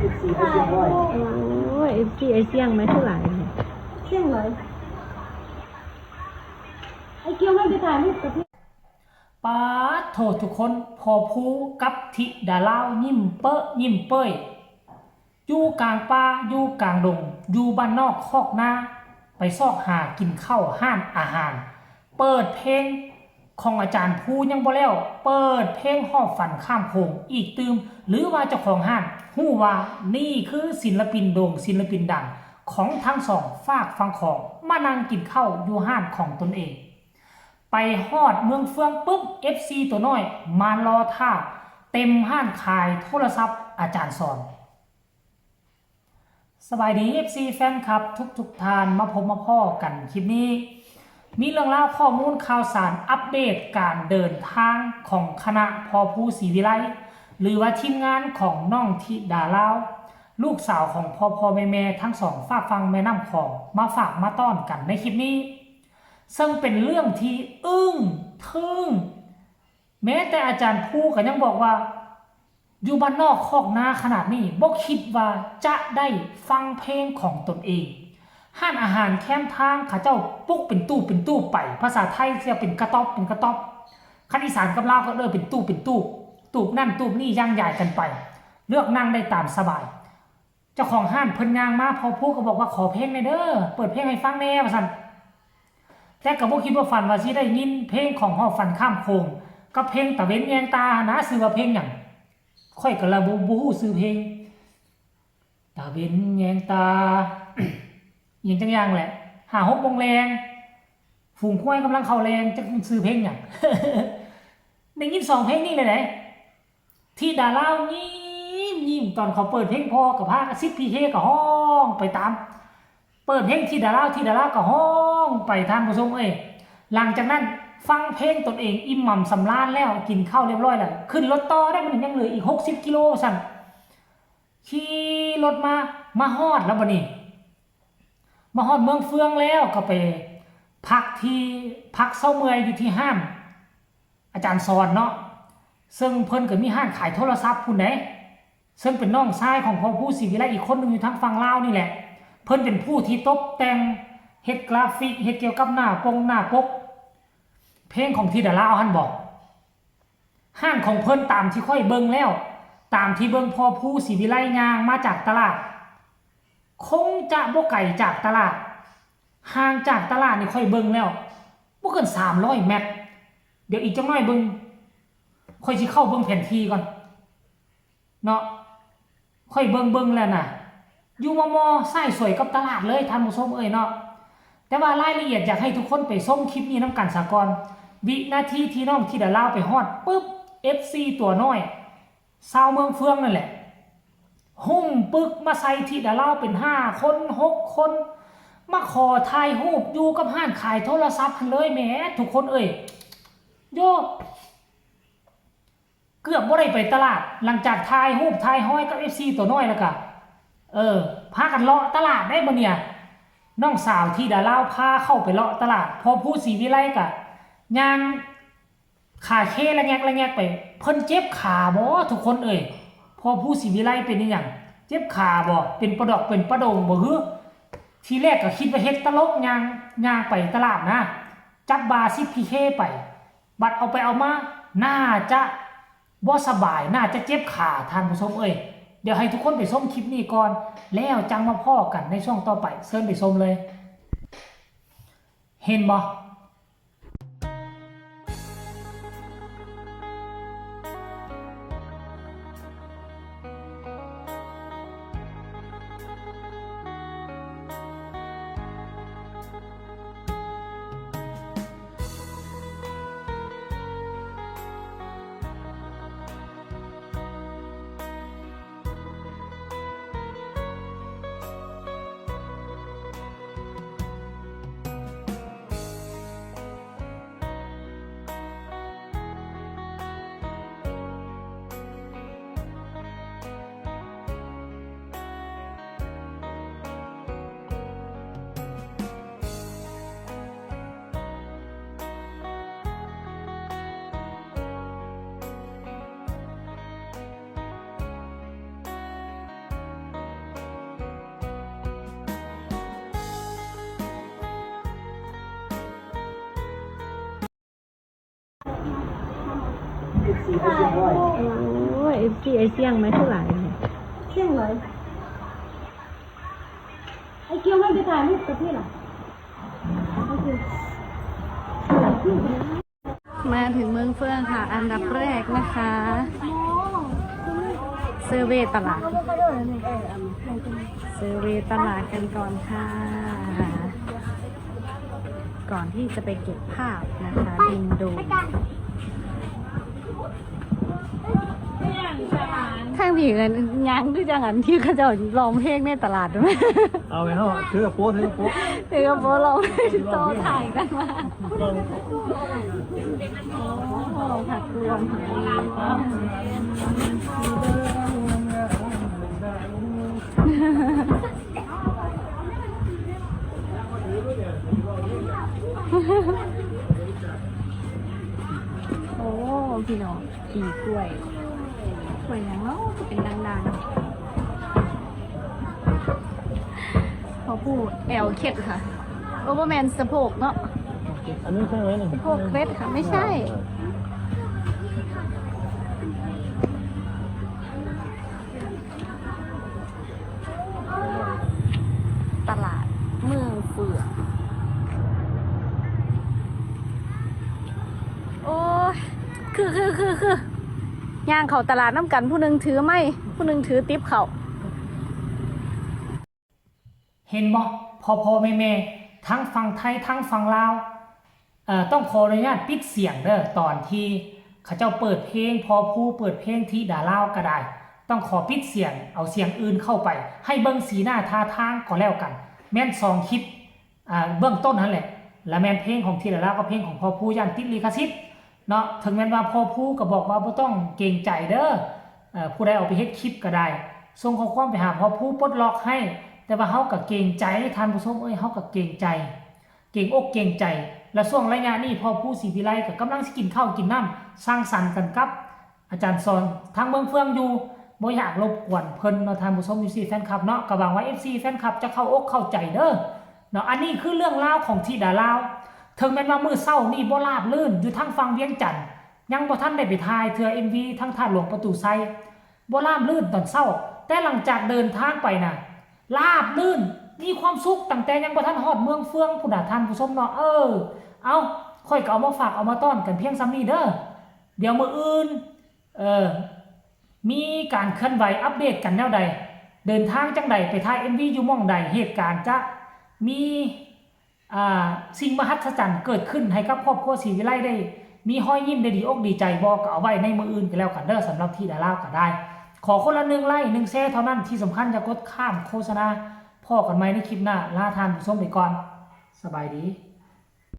โอ้ยเอฟซีไอเสี่ยงไหมเท่าไหร่เสี่ยงเลยไอเกียวไม่ไปถ่ายรูปกับพี่ป้าโทษทุกคนพอผู้กับทิดาลาวยิ้มเปอะยิ้มเป้ยอยู่กลางป่าอยู่กลางดงอยู่บ้านนอกคอกนาไปซอกหากินข้าวห้านอาหารเปิดเพลงของอาจารย์ผู้ยังบ่แล้วเปิดเพลงหอบฝันข้ามโขงอีกตืมหรือว่าเจ้าของห้านฮู้ว่านี่คือศิลปินโด่งศิลปินดังของทั้งสองฝากฟังของมานั่งกินข้าวอยู่ห้านของตนเองไปฮอดเมืองเฟืองปุ๊บ FC ตัวน้อยมารอท่าเต็มห้านขายโทรศัพท์อาจารย์สอนสบายดี FC แฟนคลับทุกท่านมาพบมาพ่อกันคลิปนี้มีเรื่องเล่าข้อมูลข่าวสารอัปเดตการเดินทางของคณะพอผู้ศรีวิไลหรือว่าทีมงานของน้องธิดาลาวลูกสาวของพ่อแม่ทั้งสองฝากฟังแม่น้ำของมาฝากมาต้อนกันในคลิปนี้ซึ่งเป็นเรื่องที่อึ้งทึ่งแม้แต่อาจารย์ผู้ก็ยังบอกว่าอยู่บ้านนอกคอกนาขนาดนี้บ่คิดว่าจะได้ฟังเพลงของตนเองห้านอาหารแคมทางข้าเจ้าปุ๊กเป็นตู้ไปภาษาไทยจะเป็นกระต๊อบคันอีสานกับลาวก็เป็นตู้นั่นตู้นี่ย่างใหญ่กันไปเลือกนั่งได้ตามสบายเจ้าของห้านเพิ่นย่างมาพอพูดก็บอกว่าขอเพลงหน่อยเด้อเปิดเพลงให้ฟังแน่ว่าซั่นแต่ก็บ่คิดว่าฝันว่าสิได้ยินเพลงของหอบฝันข้ามโขงกับเพลงตะเว้นแยงตานะชื่อว่าเพลงหยังค่อยก็ละบ่ฮู้ชื่อเพลงตะเว้นแยงตา อย่างจังอย่างแหละ5-6 โมงแรงฝูงควายกำลังเข้าแรงจะซื้อเพลงหยัง ได้ยิน2เพลงนี้เลยไหนที่ดารายิ้มตอนเขาเปิดเพลงพอกับพาซิปพีเคก็ห้องไปตามเปิดเพลงที่ดาราก็ห้องไปท่านผู้ชมหลังจากนั้นฟังเพลงตนเองอิ่มหม่ำสำราญแล้วกินข้าวเรียบร้อยแล้วขึ้นรถต่อได้มันยังเหลืออีก60 กิโลสั่นขี่รถมาฮอดแล้วบัดนี้มาฮอดเมืองเฟืองแล้วก็ไปพักเช้าเมื่อยอยู่ที่ห้างอาจารย์สอนเนาะซึ่งเพิ่นก็มีห้างขายโทรศัพท์พุ่นเด้ซึ่งเป็นน้องชายของพ่อผู้ศรีวิไลอีกคนนึงอยู่ทางฝั่งลาวนี่แหละเพิ่นเป็นผู้ที่ตกแต่งเฮ็ดกราฟิกเฮ็ดเกี่ยวกับหน้าปกเพลงของที่ดาราหั่นบอกห้างของเพิ่นตามที่ค่อยเบิ่งแล้วตามที่เบิ่งพ่อผู้ศรีวิไลย่างมาจากตลาดคงจะบ่ไกลจากตลาดห่างจากตลาดนี่ค่อยเบิ่งแล้วบ่เกิน300 เมตรเดี๋ยวอีกจังน้อยเบิ่งค่อยสิเข้าเบิ่งแผนที่ก่อนเนาะค่อยเบิ่งแล้วน่ะอยู่มอไส้สวยกับตลาดเลยท่านผู้ชมเนาะแต่ว่ารายละเอียดอยากให้ทุกคนไปชมคลิปนี้นำกันซะก่อนวินาทีที่น้องธิดาลาวไปฮอดปึ๊บ FC ตัวน้อยชาวเมืองเฟืองนั่นแหละหุ่มปึกมาใส่ธิดาลาวเป็น5 คน6 คนมาขอถ่ายรูปอยู่กับห้านขายโทรศัพท์เลยแหมทุกคนโยเกือบบ่ได้ไปตลาดหลังจากถ่ายรูปถ่ายห้อยกับ FC ตัวน้อยแล้วก็พากันเลาะตลาดได้บ่เนี่ยน้องสาวที่ดาลาวพาเข้าไปเลาะตลาดพอผู้ศรีวิไลก็ย่างขาเคละแงกไปเพิ่นเจ็บขาบ่ทุกคนพอผู้ศรีวิไลเป็นอีหยังเจ็บขาบ่เป็นประดอกเป็นประโดงบ่ฮือทีแรกก็คิดว่าเฮ็ดตลกย่างไปตลาดนะจับบาซิพีเคไปบัดเอาไปเอามาน่าจะบ่สบายน่าจะเจ็บขาท่านผู้ชมเดี๋ยวให้ทุกคนไปชมคลิปนี้ก่อนแล้วจังมาพ้อกันในช่วงต่อไปเชิญไปชมเลยเห็นบ่ โอ้ยFC ไอเสี่ยงไหมเท่าไหร่ เสี่ยงเลยไอ้เกียวไม่ไปถ่ายรูปกับพี่หรอไอ้เกียว มาถึงเมืองเฟื่องค่ะ อันดับแรกนะคะเซอร์เวย์ตลาดเซอร์เวย์ตลาดกันก่อนค่ะ ก่อนที่จะไปเก็บภาพนะคะดินดูข้างผีกันยังคือจังอันที่เขาจะร้องเพลงในตลาดด้วยไหม เอาไปเขาถือกระโปรงถือกระโปรง ถือกระโปรงร้องโตถ่ายกันมาโอ้ผักรวมโอ้พี่น้องปีกล้วยกล้วยยังเนาะเป็นดังๆพอพูดแอลเคดค่ะโอเวอร์แมนสะโพกเนาะ อันนี้ใช่ไหมเนี่ย สะโพกเคล็ดค่ะไม่ใช่ตลาดเมืองเฟืองโอ้ยคือย่างเขาตลาดน้ำกันผู้หนึ่งถือไม่ผู้หนึ่งถือติ๊บเขา เห็นบ่พอแม่ทั้งฝั่งไทยทั้งฝั่งลาวต้องขออนุญาตปิดเสียงเด้อตอนที่เขาเจ้าเปิดเพลงพอผู้เปิดเพลงที่ดาลาวก็ได้ ต้องขอปิดเสียงเอาเสียงอื่นเข้าไปให้เบิ่งสีหน้าท่าทางก็แล้วกันแม่น2คลิปเบื้องต้นนั่นแหละและแม่นเพลงของที่ดาลาวกับเพลงของพอผู้ย่านติดลิขสิทธิ์เนาะถึงแม้ว่าพอผู้ก็บอกว่าบ่ต้องเกรงใจเด้อผู้ใดเอาไปเฮ็ดคลิปก็ได้ส่งข้อความไปหาพอผู้ปลดล็อกให้แต่ว่าเฮาก็เกรงใจท่านผู้ชมเฮาก็เกรงใจเกรงอกเกรงใจและช่วงระยะนี้พอผู้ศรีวิไลก็กำลังสิกินข้าวกินน้ำสร้างสรรค์กันกับอาจารย์สอนทางเมืองเฟืองอยู่บ่อยากรบกวนเพิ่นเนาะท่านผู้ชม FC แฟนคลับเนาะก็หวังว่า FC แฟนคลับจะเข้าอกเข้าใจเด้อเนาะอันนี้คือเรื่องราวของธิดาลาวถึงแม้ว่ามื้อเช้านี่บ่ราบรื่นอยู่ทางฝั่งเวียงจันทน์ยังบ่ทันได้ไปถ่ายเทื่อ MV ทั้งท่าหลวงประตูไซบ่ราบรื่นตอนเช้าแต่หลังจากเดินทางไปน่ะราบรื่นมีความสุขตั้งแต่ยังบ่ทันฮอดเมืองเฟืองพุ่นน่ะท่านผู้ชมเนาะเอาค่อยก็เอามาฝากเอามาต้อนกันเพียงซ้ำนี้เด้อเดี๋ยวมื้ออื่นมีการเคลื่อนไหวอัปเดตกันแนวใดเดินทางจังใดไปถ่าย MV อยู่หม่องใดเหตุการณ์จะมีสิ่งมหัศจรรย์เกิดขึ้นให้กับครอบครัวศรีวิไลได้มีห้อยยิ้มได้ดีอกดีใจบ่ก็เอาไว้ในมื้ออื่นก็แล้วกันเด้อสำหรับที่ดาราก็ได้ขอคนละ1ไลค์1แชร์เท่านั้นที่สำคัญอย่ากดข้ามโฆษณาพอกันใหม่ในคลิปหน้าลาท่านผู้ชมไปก่อนสบายดี